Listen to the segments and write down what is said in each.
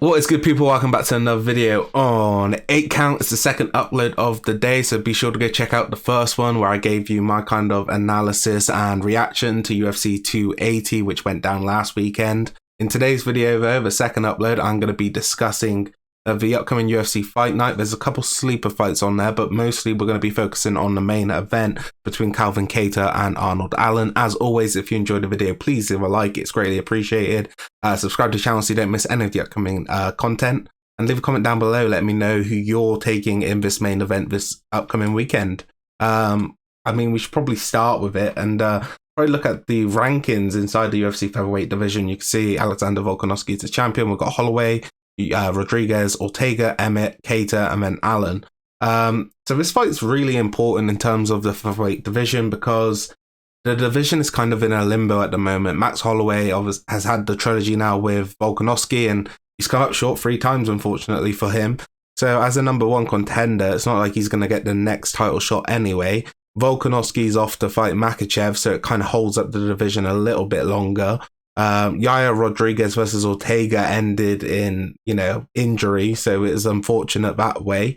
What is good, people? Welcome back to another video on 8 Count. It's the second upload of the day, so be sure to go check out the first one where I gave you my kind of analysis and reaction to UFC 280, which went down last weekend. In today's video, though, the second upload, I'm going to be discussing the upcoming UFC fight night. There's a couple sleeper fights on there, but mostly we're going to be focusing on the main event between Calvin Kattar and Arnold Allen. As always, if you enjoyed the video, please leave a like. It's greatly appreciated. Subscribe to the channel so you don't miss any of the upcoming content. And leave a comment down below. Let me know who you're taking in this main event this upcoming weekend. I mean, we should probably start with it and probably look at the rankings inside the UFC featherweight division. You can see Alexander Volkanovski is the champion. We've got Holloway, Rodriguez, Ortega, Emmett, Kattar, and then Allen. So this fight's really important in terms of the featherweight division because the division is kind of in a limbo at the moment. Max Holloway has had the trilogy now with Volkanovski, and he's come up short 3 times, unfortunately, for him. So as a number 1 contender, it's not like he's going to get the next title shot anyway. Volkanovski's off to fight Makhachev, so it kind of holds up the division a little bit longer. Yair Rodriguez versus Ortega ended in, injury, so it is unfortunate that way.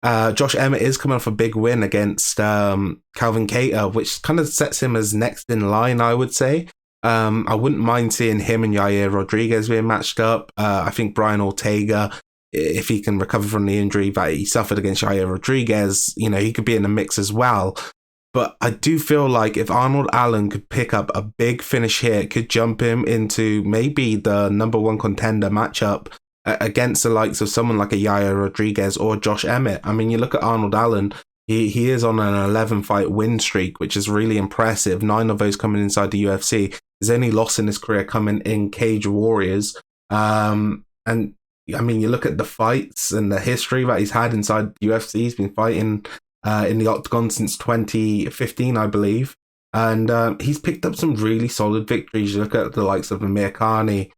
Josh Emmett is coming off a big win against Calvin Kattar, which kind of sets him as next in line, I would say. I wouldn't mind seeing him and Yair Rodriguez being matched up. I think Brian Ortega, if he can recover from the injury that he suffered against Yair Rodriguez, he could be in the mix as well. But I do feel like if Arnold Allen could pick up a big finish here, it could jump him into maybe the number 1 contender matchup against the likes of someone like a Yair Rodriguez or Josh Emmett. I mean, you look at Arnold Allen, he is on an 11-fight win streak, which is really impressive. 9 of those coming inside the UFC. His only loss in his career coming in Cage Warriors. And I mean, you look at the fights and the history that he's had inside the UFC. He's been fighting in the octagon since 2015, I believe. And he's picked up some really solid victories. You look at the likes of Amir Khani,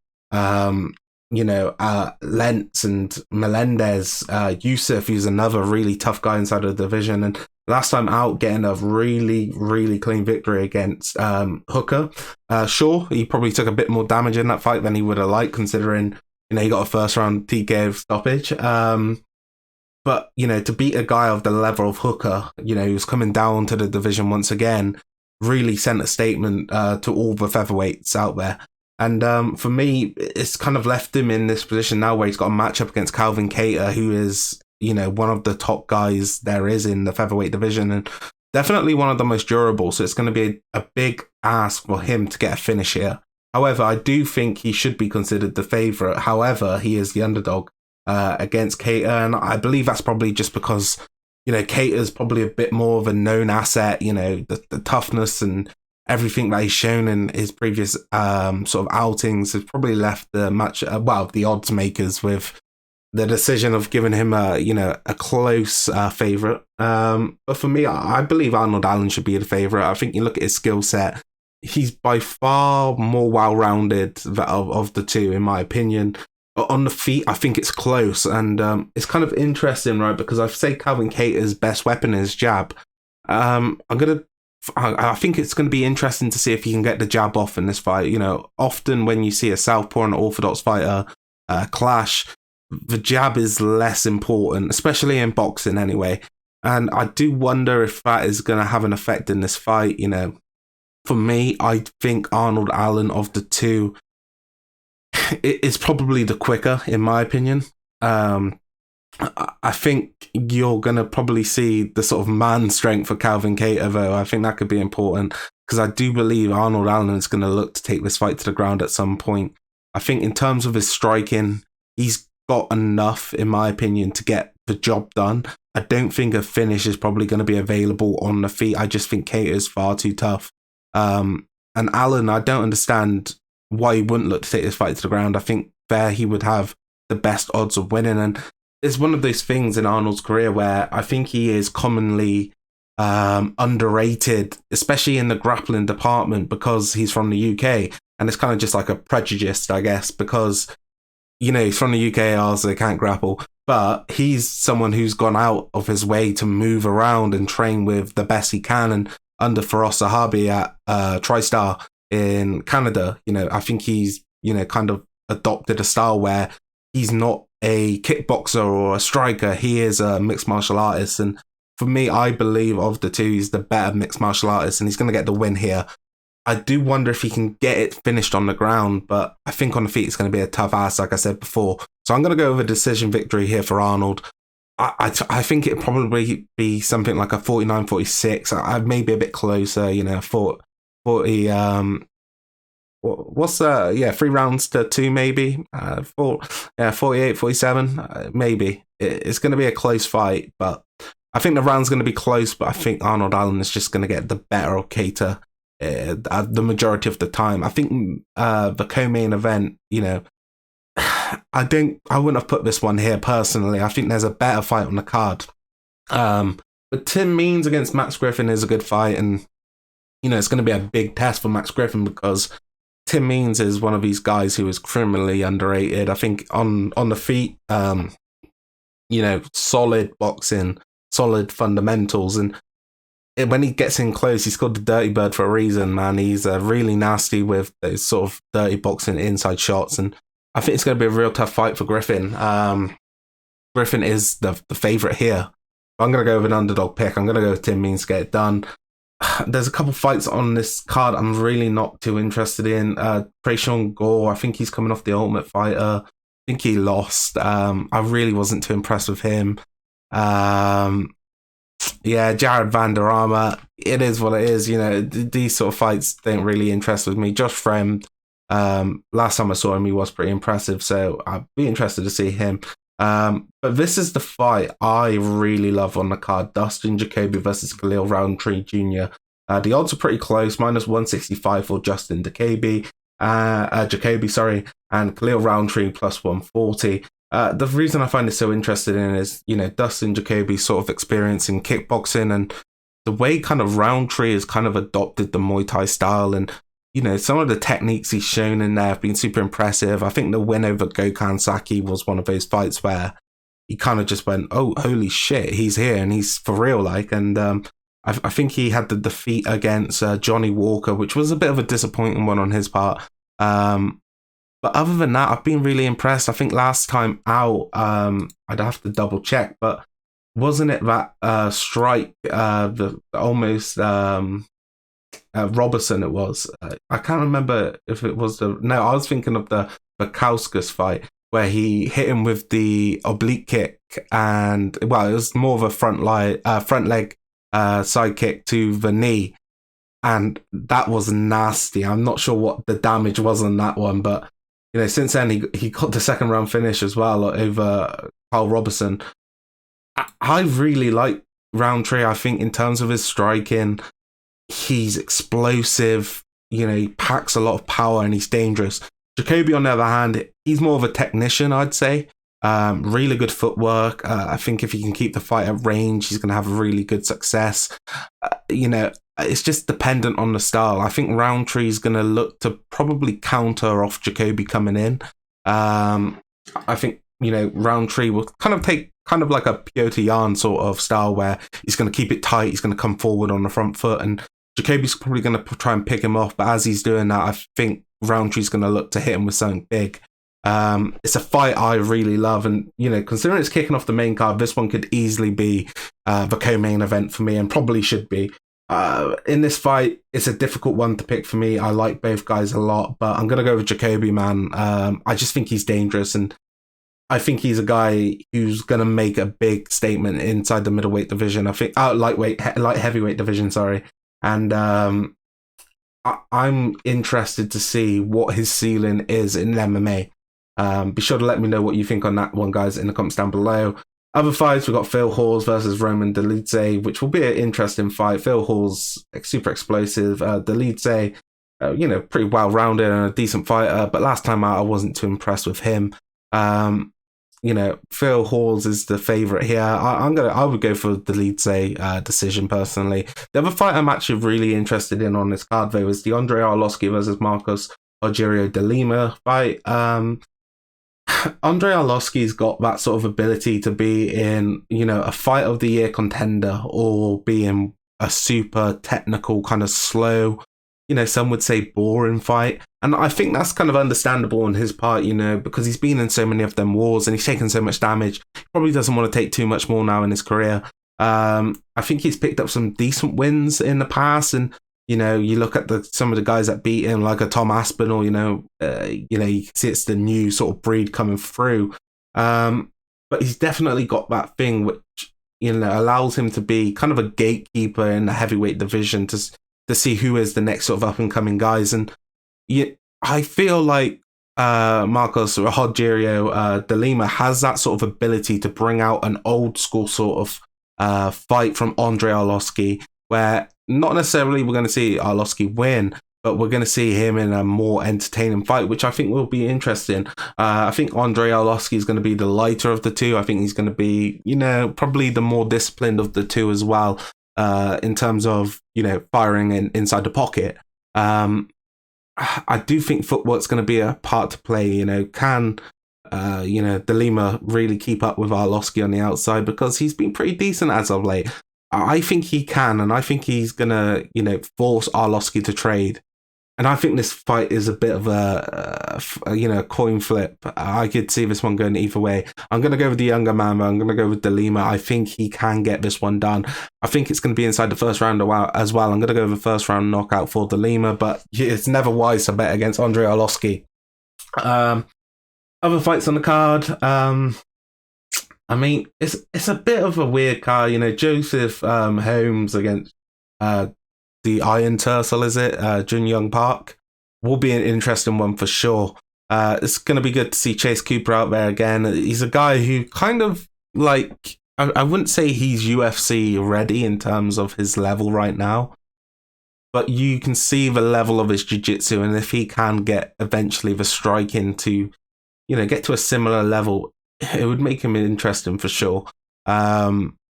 Lentz and Melendez, Yusuf, who's another really tough guy inside of the division. And last time out, getting a really, really clean victory against Hooker. Sure, he probably took a bit more damage in that fight than he would have liked, considering, he got a first-round TKO stoppage. But, to beat a guy of the level of Hooker, who's coming down to the division once again, really sent a statement to all the featherweights out there. And for me, it's kind of left him in this position now where he's got a matchup against Calvin Kattar, who is, one of the top guys there is in the featherweight division and definitely one of the most durable. So it's going to be a big ask for him to get a finish here. However, I do think he should be considered the favourite. However, he is the underdog against Kattar, and I believe that's probably just because Kattar's probably a bit more of a known asset. The toughness and everything that he's shown in his previous sort of outings has probably left the match, the odds makers with the decision of giving him a close favourite. But for me, I believe Arnold Allen should be the favourite. I think you look at his skill set. He's by far more well-rounded of the two, in my opinion. On the feet, I think it's close, and it's kind of interesting, right? Because I say Calvin Kattar's best weapon is jab. I think it's going to be interesting to see if he can get the jab off in this fight. Often when you see a southpaw and an orthodox fighter clash, the jab is less important, especially in boxing anyway. And I do wonder if that is going to have an effect in this fight. For me, I think Arnold Allen of the two is probably the quicker, in my opinion. I think you're going to probably see the sort of man strength for Calvin Kattar, though. I think that could be important because I do believe Arnold Allen is going to look to take this fight to the ground at some point. I think in terms of his striking, he's got enough, in my opinion, to get the job done. I don't think a finish is probably going to be available on the feet. I just think Kattar is far too tough. And Allen, I don't understand why he wouldn't look to take this fight to the ground. I think there he would have the best odds of winning. And it's one of those things in Arnold's career where I think he is commonly underrated, especially in the grappling department, because he's from the UK. And it's kind of just like a prejudice, I guess, because, he's from the UK, so they can't grapple. But he's someone who's gone out of his way to move around and train with the best he can. And under Faraz Sahabi at TriStar in Canada, I think he's, kind of adopted a style where he's not a kickboxer or a striker. He is a mixed martial artist. And for me, I believe of the two, he's the better mixed martial artist, and he's going to get the win here. I do wonder if he can get it finished on the ground, but I think on the feet it's going to be a tough ask, like I said before. So I'm going to go with a decision victory here for Arnold. I think it'd probably be something like a 49-46. Maybe a bit closer, 40 what's 3 rounds to 2 maybe. 48-47 maybe. It's going to be a close fight, but I think the round's going to be close, but I think Arnold Allen is just going to get the better of Kattar the majority of the time. I think the co-main event, I wouldn't have put this one here personally. I think there's a better fight on the card. But Tim Means against Max Griffin is a good fight, and it's going to be a big test for Max Griffin because Tim Means is one of these guys who is criminally underrated. I think on the feet, solid boxing, solid fundamentals, and when he gets in close, he's called the Dirty Bird for a reason, man. He's really nasty with those sort of dirty boxing inside shots, and I think it's going to be a real tough fight for Griffin. Griffin is the favourite here. I'm going to go with an underdog pick. I'm going to go with Tim Means to get it done. There's a couple fights on this card I'm really not too interested in. Trayshawn Gore, I think he's coming off the Ultimate Fighter. I think he lost. I really wasn't too impressed with him. Jared Vanderarma, it is what it is. These sort of fights don't really interest with me. Josh Fremd, last time I saw him, he was pretty impressive, so I'd be interested to see him. But this is the fight I really love on the card: Dustin Jacoby versus Khalil Roundtree Jr. The odds are pretty close, -165 for Justin Jacoby, and Khalil Roundtree +140. The reason I find this so interesting is, Dustin Jacoby's sort of experience in kickboxing and the way kind of Roundtree has kind of adopted the Muay Thai style, and some of the techniques he's shown in there have been super impressive. I think the win over Gokhan Saki was one of those fights where he kind of just went, oh, holy shit, he's here and he's for real, and I think he had the defeat against Johnny Walker, which was a bit of a disappointing one on his part. But other than that, I've been really impressed. I think last time out, I'd have to double check, but wasn't it that strike, the almost Robertson it was? I can't remember if it was I was thinking of the Kauskas fight where he hit him with the oblique kick, and it was more of a front leg side kick to the knee, and that was nasty. I'm not sure what the damage was on that one, but since then he got the second round finish as well over Carl Robertson. I really like Roundtree. I think in terms of his striking, he's explosive. He packs a lot of power and he's dangerous. Jacoby, on the other hand, he's more of a technician, I'd say. Really good footwork. I think if he can keep the fight at range, he's going to have really good success. It's just dependent on the style. I think Roundtree is going to look to probably counter off Jacoby coming in. I think, Roundtree will kind of take like a Piotr Jan sort of style where he's going to keep it tight, he's going to come forward on the front foot, and Jacoby's probably going to try and pick him off. But as he's doing that, I think Roundtree's going to look to hit him with something big. It's a fight I really love, and considering it's kicking off the main card, this one could easily be the co-main event for me, and probably should be. In this fight, it's a difficult one to pick for me. I like both guys a lot, but I'm gonna go with Jacoby, man. I just think he's dangerous, and I think he's a guy who's gonna make a big statement inside the middleweight division. I think light heavyweight division, sorry. And I'm interested to see what his ceiling is in MMA. Be sure to let me know what you think on that one, guys, in the comments down below. Other fights, we've got Phil Hawes versus Roman Dolidze, which will be an interesting fight. Phil Hawes, super explosive. Dolidze, pretty well-rounded and a decent fighter, but last time out, I wasn't too impressed with him. Phil Hawes is the favourite here. I would go for Dolidze decision personally. The other fight I'm actually really interested in on this card, though, is the Andrei Arlovski versus Marcos Rogerio de Lima fight. Andrei Arlovski's got that sort of ability to be in, a fight of the year contender, or be in a super technical kind of slow some would say boring fight. And I think that's kind of understandable on his part, because he's been in so many of them wars and he's taken so much damage. He probably doesn't want to take too much more now in his career. I think he's picked up some decent wins in the past, and you look at some of the guys that beat him, like a Tom Aspinall. You can see it's the new sort of breed coming through. But he's definitely got that thing which allows him to be kind of a gatekeeper in the heavyweight division to see who is the next sort of up and coming guys. And I feel like Marcos Rogerio de Lima has that sort of ability to bring out an old school sort of fight from Andre Arlovski, where not necessarily we're going to see Arlovski win, but we're going to see him in a more entertaining fight, which I think will be interesting. I think Andre Arlovski is going to be the lighter of the two. I think he's going to be, probably the more disciplined of the two as well, in terms of, firing inside the pocket. I do think footwork's going to be a part to play. Can De Lima really keep up with Arlovski on the outside, because he's been pretty decent as of late. I think he can, and I think he's going to, force Arlovski to trade. And I think this fight is a bit of a coin flip. I could see this one going either way. I'm going to go with the younger man, but I'm going to go with De Lima. I think he can get this one done. I think it's going to be inside the first round as well. I'm going to go with the first round knockout for De Lima, but it's never wise to bet against Andre Arlovski. Other fights on the card. I mean, it's a bit of a weird card. Joseph Holmes against the Iron Turtle, is it? Jun Young Park will be an interesting one for sure. It's going to be good to see Chase Cooper out there again. He's a guy who kind of like, I wouldn't say he's UFC ready in terms of his level right now, but you can see the level of his jiu-jitsu, and if he can get eventually the striking to, get to a similar level, it would make him interesting for sure.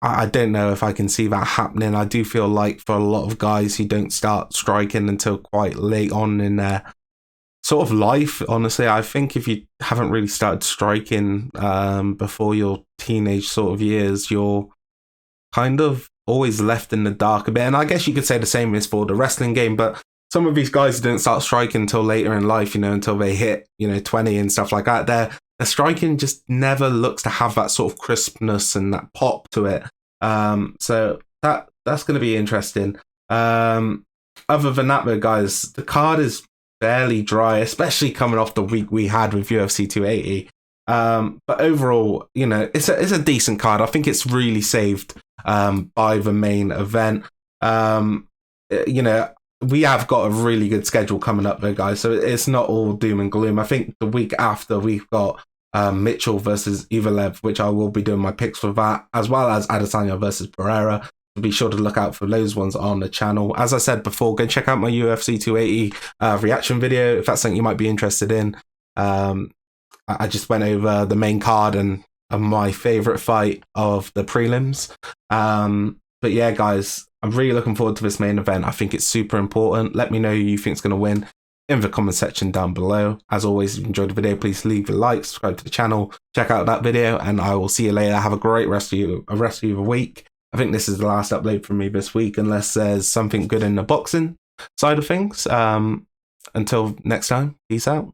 I don't know if I can see that happening. I do feel like for a lot of guys who don't start striking until quite late on in their sort of life, honestly, I think if you haven't really started striking before your teenage sort of years, you're kind of always left in the dark a bit. And I guess you could say the same is for the wrestling game, but some of these guys who don't start striking until later in life, until they hit, 20 and stuff like that, the striking just never looks to have that sort of crispness and that pop to it. So that's going to be interesting. Other than that, though, guys, the card is fairly dry, especially coming off the week we had with UFC 280. But overall, it's a decent card. I think it's really saved by the main event. We have got a really good schedule coming up though, guys, so it's not all doom and gloom. I think the week after we've got Mitchell versus Ivalev, which I will be doing my picks for that, as well as Adesanya versus Pereira. So be sure to look out for those ones on the channel. As I said before, go check out my UFC 280 reaction video if that's something you might be interested in. I just went over the main card and my favourite fight of the prelims. But yeah, guys, I'm really looking forward to this main event. I think it's super important. Let me know who you think is going to win in the comment section down below. As always, if you enjoyed the video, please leave a like, subscribe to the channel, check out that video, and I will see you later. Have a great rest of your week. I think this is the last upload from me this week, unless there's something good in the boxing side of things. Until next time, peace out.